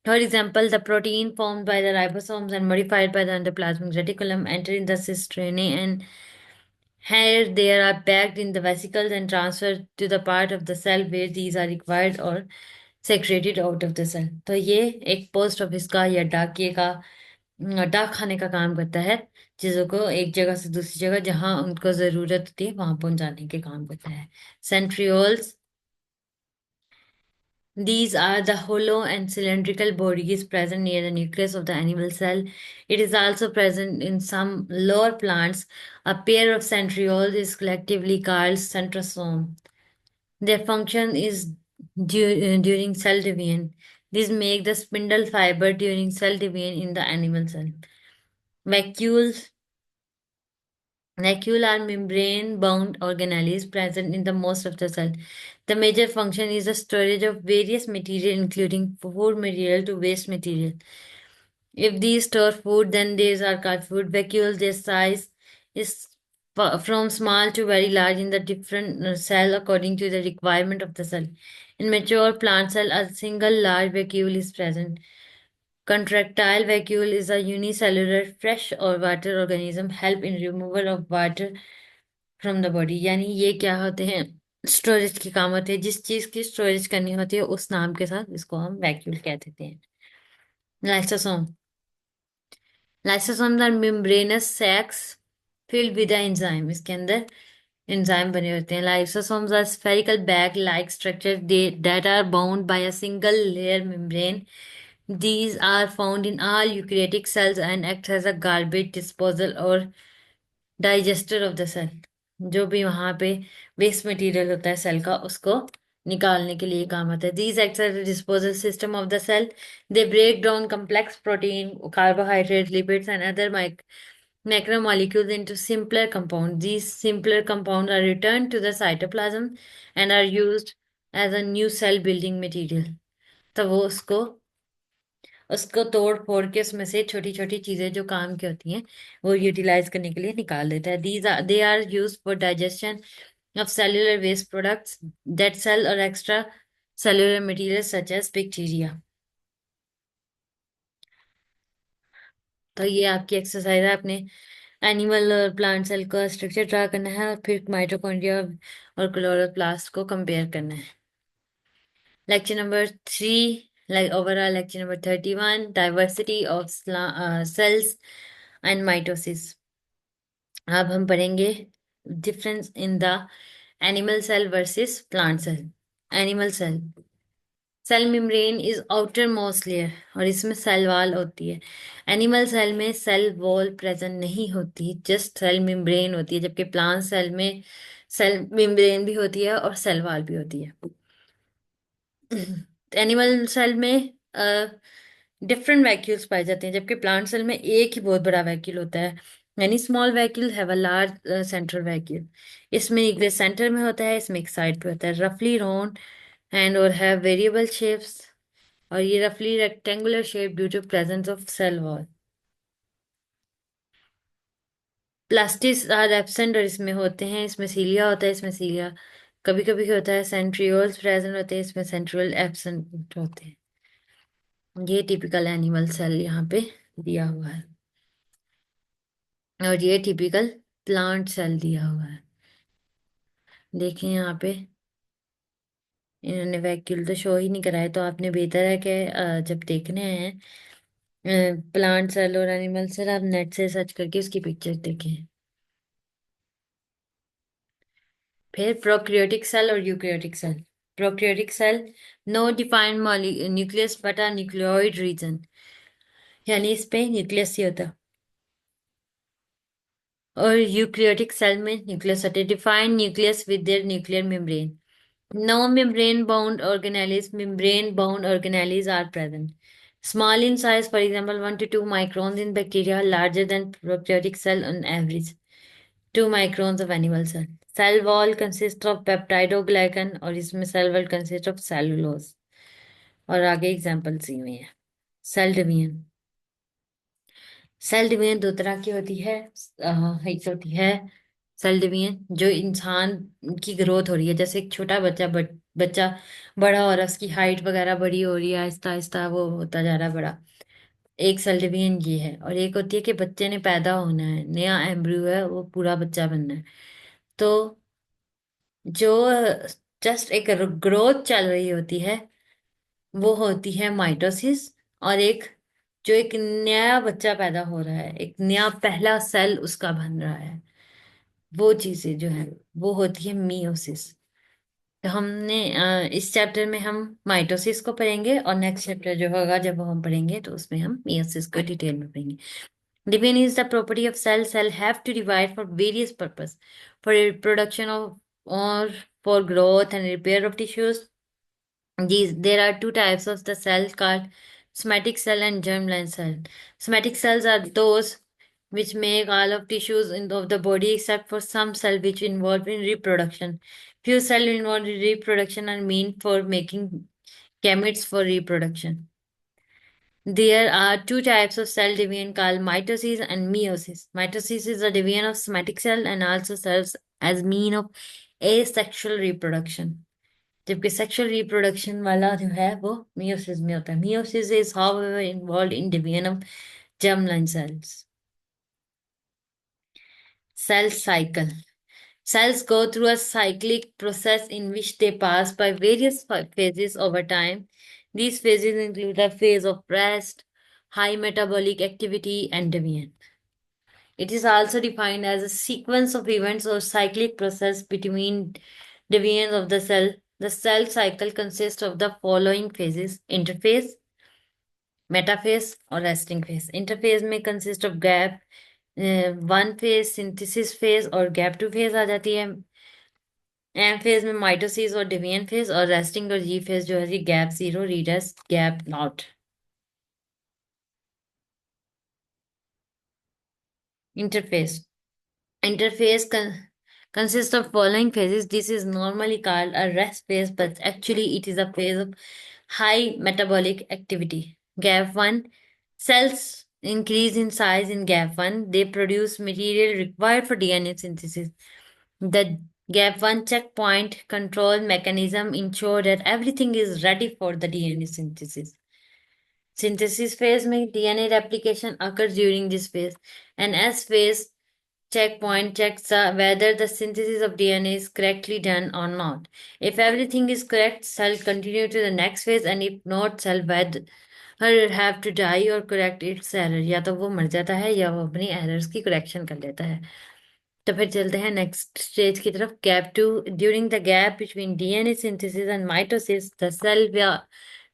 For example, the protein formed by the ribosomes and modified by the endoplasmic reticulum enter in the cisternae, and here they are packed in the vesicles and transferred to the part of the cell where these are required or secreted out of the cell. तो ये एक post office का या डाकिए का डाक खाने का काम करता है। चीजों को एक जगह से दूसरी जगह जहां उनको जरूरत होती है वहां पहुंचाने के काम करता है। Centrioles, these are the hollow and cylindrical bodies present near the nucleus of the animal cell. It is also present in some lower plants. A pair of centrioles is collectively called centrosome. Their function is during cell division. These make the spindle fiber during cell division in the animal cell. Vacuoles, vacuole are membrane-bound organelles present in the most of the cell. The major function is the storage of various material, including food material to waste material. If these store food, then these are called food vacuoles. Their size is from small to very large in the different cell according to the requirement of the cell. In mature plant cell, a single large vacuole is present. Contractile vacuole is a unicellular fresh or water organism help in removal of water from the body. यानी ये क्या होते हैं, storage के काम होते हैं। जिस चीज की स्टोरेज करनी होती है उस नाम के साथ इसको हम वैक्यूल कह देते हैं। Lysosome, lysosome are membranous sacs filled with enzyme. इसके अंदर एंजाइम बने होते हैं। Lysosomes are spherical bag like structure that are bound by a single layer membrane. These are found in all eukaryotic cells and act as a garbage disposal or digester of the cell. जो भी वहां पे waste material होता है cell का उसको निकालने के लिए काम आता है। These act as disposal system of the cell. They break down complex protein, carbohydrates, lipids and other macromolecules into simpler compounds. These simpler compounds are returned to the cytoplasm and are used as a new cell building material. तो वो उसको उसको तोड़ फोड़ के उसमें से छोटी छोटी चीजें जो काम की होती हैं वो यूटिलाइज करने के लिए निकाल देता है। They are use for digestion of cellular waste products that cell or extra cellular materials such as bacteria। तो ये आपकी एक्सरसाइज है। अपने एनिमल और प्लांट सेल का स्ट्रक्चर ड्रा करना है और फिर माइटोकॉन्ड्रिया और क्लोरोप्लास्ट को कंपेयर करना है। Lecture number 3, like overall lecture number 31, diversity of cells and mitosis। अब हम पढ़ेंगे difference in the animal cell versus plant cell. Animal cell, cell membrane is outermost layer और इसमें सेल वॉल होती है। एनिमल सेल में cell wall present नहीं होती, जस्ट सेल मेम्ब्रेन होती है। जबकि प्लांट सेल में सेल मेम्ब्रेन भी होती है और सेल वॉल भी होती है। एनिमल सेल में डिफरेंट वैक्यूल्स पाए जाते हैं, जबकि प्लांट सेल में एक ही बहुत बड़ा वैक्यूल होता है। यानी small vacuole have a large central vacuole. इसमें न्यूक्लियस सेंटर में होता है, इसमें एक साइड पे होता है। रफली राउंड एंड और हैव वेरिएबल शेप्स, और ये रफली rectangular shape due to presence of cell wall. Plastids are absent और इसमें होते हैं, इसमें सीलिया होता है, इसमें सीलिया कभी कभी होता है। सेंट्रियोल्स प्रेजेंट होते हैं, इसमें सेंट्रियोल एब्सेंट होते हैं। ये टिपिकल एनिमल सेल यहाँ पे दिया हुआ है। और ये टिपिकल प्लांट सेल दिया हुआ है। देखिए यहाँ पे इन्होंने वैक्यूल तो शो ही नहीं कराया, तो आपने बेहतर है कि जब देखने हैं प्लांट सेल और एनिमल सेल, आप नेट से सर्च करके उसकी पिक्चर देखें। फिर प्रोकैरियोटिक सेल और eukaryotic cell. Prokaryotic cell, no defined nucleus but a nucleoid region, यानी इस पे न्यूक्लियस ही होता है। और यूकैरियोटिक सेल में न्यूक्लियस होते हैं, defined nucleus with their nuclear membrane. No membrane bound organelles are present. Small in size, for example, 1 to 2 microns in bacteria, larger than prokaryotic cell on average, 2 microns of animal cell. Cell wall consists of peptidoglycan और इसमें cell wall consists of cellulose। और आगे examples दी हुई है। Cell division. Cell division दो तरह की होती है। एक होती है सेल डिवीजन जो इंसान की ग्रोथ हो रही है, जैसे एक छोटा बच्चा बच्चा बड़ा हो रहा है, उसकी हाइट वगैरह बड़ी हो रही है, आहिस्ता आहिस्ता वो होता जा रहा है बड़ा। एक सेल डिवीजन ये है। और एक होती है कि बच्चे ने पैदा होना है, नया एम्ब्रियो है, वो पूरा बच्चा बनना है। तो जो जस्ट एक ग्रोथ चल रही होती है वो होती है माइटोसिस। और एक जो एक नया बच्चा पैदा हो रहा है, एक नया पहला सेल उसका बन रहा है, वो चीजें जो है वो होती है मियोसिस। तो हमने इस चैप्टर में हम माइटोसिस को पढ़ेंगे, और नेक्स्ट चैप्टर जो होगा जब वो हम पढ़ेंगे तो उसमें हम मियोसिस को डिटेल में पढ़ेंगे। Division is the property of cell. Cell have to divide for various purpose, for reproduction of और for growth and repair of tissues. There are two types of the cell called somatic cell and germline cell. Somatic cells are those which make all of tissues of the body except for some cell which involve in reproduction. Few cells involved in reproduction are meant for making gametes for reproduction. There are two types of cell division called mitosis and meiosis. Mitosis is the division of somatic cell and also serves as mean of asexual reproduction. जबकि sexual reproduction वाला जो है वो meiosis में होता है। Meiosis is however involved in division of germline cells. Cell cycle. Cells go through a cyclic process in which they pass by various phases over time. These phases include a phase of rest, high metabolic activity, and division. It is also defined as a sequence of events or cyclic process between divisions of the cell. The cell cycle consists of the following phases: interphase, metaphase और resting phase. Interphase में consist of gap one phase, synthesis phase और gap two phase आ जाती है। M phase में mitosis और division phase, और resting और जी फेज जो है gap zero, reads, gap nought. Interphase. Interphase consists of following phases. This is normally called a rest phase, but actually it is a phase of high metabolic activity. Gap 1. Cells increase in size in gap 1. They produce material required for DNA synthesis. The gap 1 checkpoint control mechanism ensure that everything is ready for the DNA synthesis. Synthesis phase में DNA replication occurs during this phase. And S phase checkpoint checks whether the synthesis of DNA is correctly done or not. If everything is correct, cell continue to the next phase, and if not, cell whether have to die or correct its error. या तो वो मर जाता है या वो अपनी errors की correction कर लेता है। तो फिर चलते हैं नेक्स्ट स्टेज की तरफ। Gap two. During the gap between DNA synthesis and mitosis the cell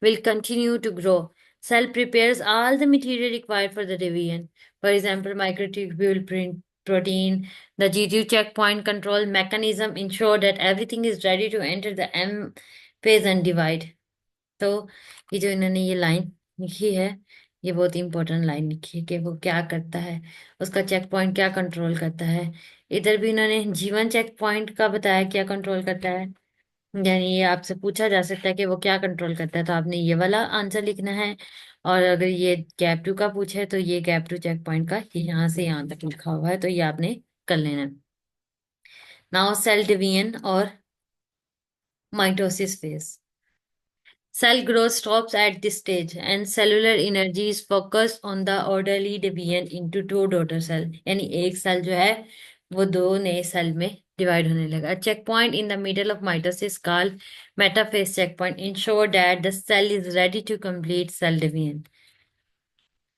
will continue to grow. Cell prepares all the material required for the division. For example, microtubule protein. The G2 checkpoint control mechanism ensure that everything is ready to enter the M phase and divide. तो ये जो इन्होंने ये line लिखी है, ये बहुत important line लिखी है कि वो क्या करता है, उसका चेक पॉइंट क्या कंट्रोल करता है। इधर भी इन्होंने जीवन चेक पॉइंट का बताया क्या कंट्रोल करता है, यानी ये आपसे पूछा जा सकता है कि वो क्या कंट्रोल करता है, तो आपने ये वाला आंसर लिखना है। और अगर ये गैप टू का पूछे तो ये गैप टू चेक पॉइंट का ये यहाँ से यहाँ तक लिखा हुआ है, तो ये आपने कर लेना है। नाउ सेल डिवीजन और mitosis phase. Cell growth stops at this stage and cellular energy is focused on the orderly division into two daughter cell. यानी एक सेल जो है वो दो नए सेल में डिवाइड होने लगा. A checkpoint in the middle of mitosis called metaphase checkpoint ensure that the cell is ready to complete cell division.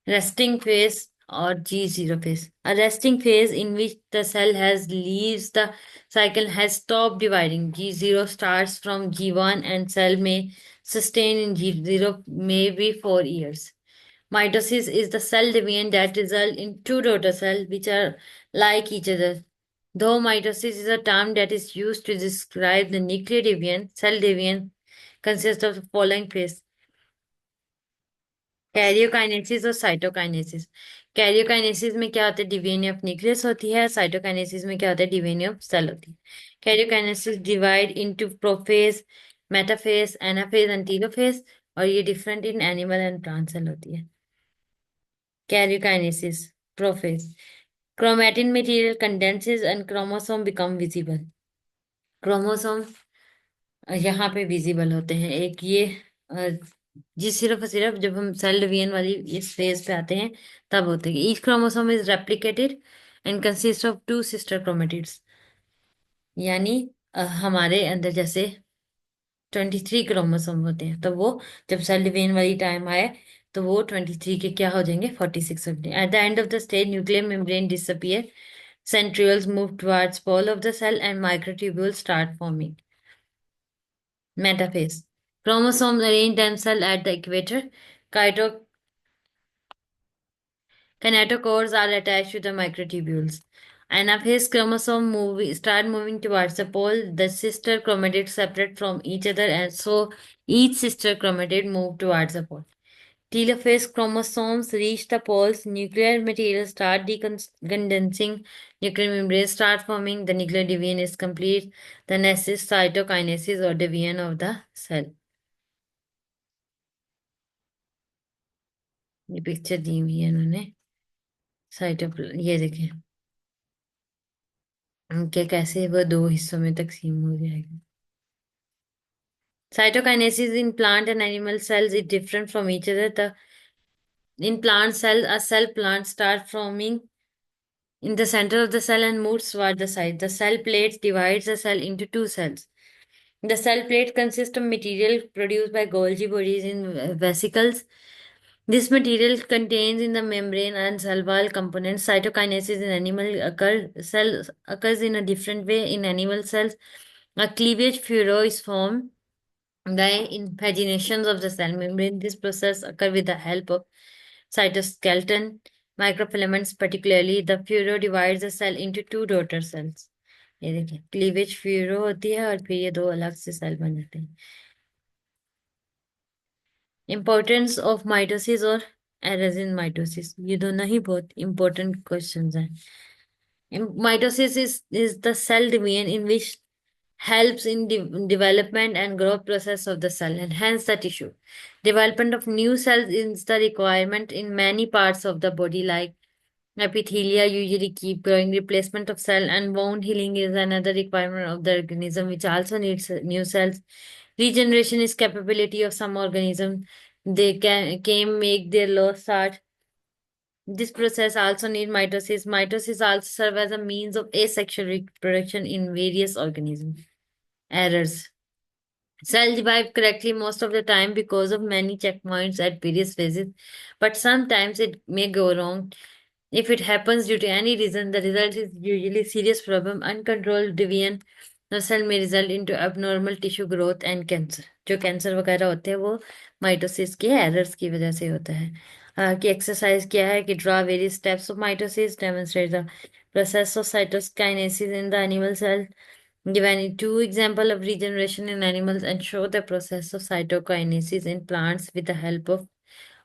Resting phase or G0 phase. A resting phase in which the cell has leaves the cycle has stopped dividing. G0 starts from G1 and cell may sustain in G0 maybe 4 years. Mitosis is the cell division that result in two daughter cells which are like each other. Though mitosis is a term that is used to describe the nuclear division, cell division consists of the following phase. Karyokinesis और cytokinesis. Karyokinesis में क्या होता है, division of nucleus होती है. Cytokinesis में क्या होता है, डिवीजन ऑफ सेल होती है. Karyokinesis divide into prophase, metaphase, anaphase and telophase. और ये different in animal and plant cell होती है. Karyokinesis prophase. Chromatin material condenses and chromosome become visible. Chromosome यहाँ पे विजिबल होते हैं. एक ये जी सिर्फ और सिर्फ जब हम सेल डिवीजन वाली इस फेज पे आते हैं तब होते हैं. Each chromosome is replicated and consist of two sister chromatids. यानी हमारे अंदर जैसे 23 क्रोमोसोम होते हैं तो वो जब सेल डिवीजन वाली टाइम आए तो वो 23 के क्या हो जाएंगे, 46 हो जाएंगे. At the end of the stage nuclear membrane disappear, centrioles move towards pole of the cell and microtubules start forming. Metaphase. Chromosomes arrange themselves at the equator. Kyto- Kinetochores are attached to the microtubules. Anaphase chromosome start moving towards the pole. The sister chromatids separate from each other, and so each sister chromatid move towards the pole. Telophase chromosomes reach the poles. Nuclear material start decondensing. Nuclear membranes start forming. The nuclear division is complete. The next is cytokinesis or division of the cell. ये picture दी हुई है इन्होंने. ये देखें क्या कैसे वो दो हिस्सों में तकसीम हो जाएगा. Cytokinesis in plant and animal cells is different from each other. In plant cell, a cell plant start forming in the center of the cell and moves toward the side. The cell plate divides the cell into two cells. The cell plate consists of material produced by Golgi bodies in vesicles. This material contains in the membrane and cell wall components. Cytokinesis in animal cells occurs in a different way. In animal cells, a cleavage furrow is formed by invaginations of the cell membrane. This process occurs with the help of cytoskeleton microfilaments. Particularly, the furrow divides the cell into two daughter cells. ये देखिए cleavage furrow होती है और फिर ये दो अलग से सेल बन जाते हैं. इम्पोर्टेंस ऑफ माइटोसिस और एरर्स इन माइटोसिस, ये दोनों ही बहुत इंपॉर्टेंट क्वेश्चंस हैं. Mitosis is the cell division in which helps in development and growth process of the cell and hence the tissue. Development of new cells is the requirement in many parts of the body like epithelia usually keep growing. Replacement of cell and wound healing is another requirement of the organism which also needs new cells. Regeneration is capability of some organism. They can make their lost start. This process also needs mitosis. Mitosis also serves as a means of asexual reproduction in various organisms. Errors. Cell divide correctly most of the time because of many checkpoints at various phases, but sometimes it may go wrong. If it happens due to any reason, the result is usually serious problem. Uncontrolled division the cell may result into abnormal tissue growth and cancer. जो cancer वगैरह होते हैं वो mitosis के errors की वजह से होता है. कि एक्सरसाइज क्या है कि draw various steps of mitosis, demonstrate the process of cytokinesis in the animal cell, give any two example of regeneration in animals and show the process of cytokinesis in plants with the help of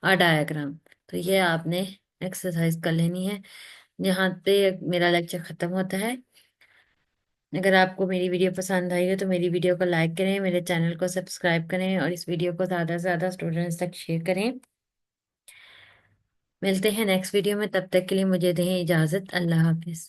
a diagram. तो ये आपने exercise कर लेनी है. यहाँ पे मेरा lecture खत्म होता है. अगर आपको मेरी वीडियो पसंद आई हो तो मेरी वीडियो को लाइक करें, मेरे चैनल को सब्सक्राइब करें और इस वीडियो को ज़्यादा से ज़्यादा स्टूडेंट्स तक शेयर करें. मिलते हैं नेक्स्ट वीडियो में, तब तक के लिए मुझे दें इजाज़त. अल्लाह हाफिज़.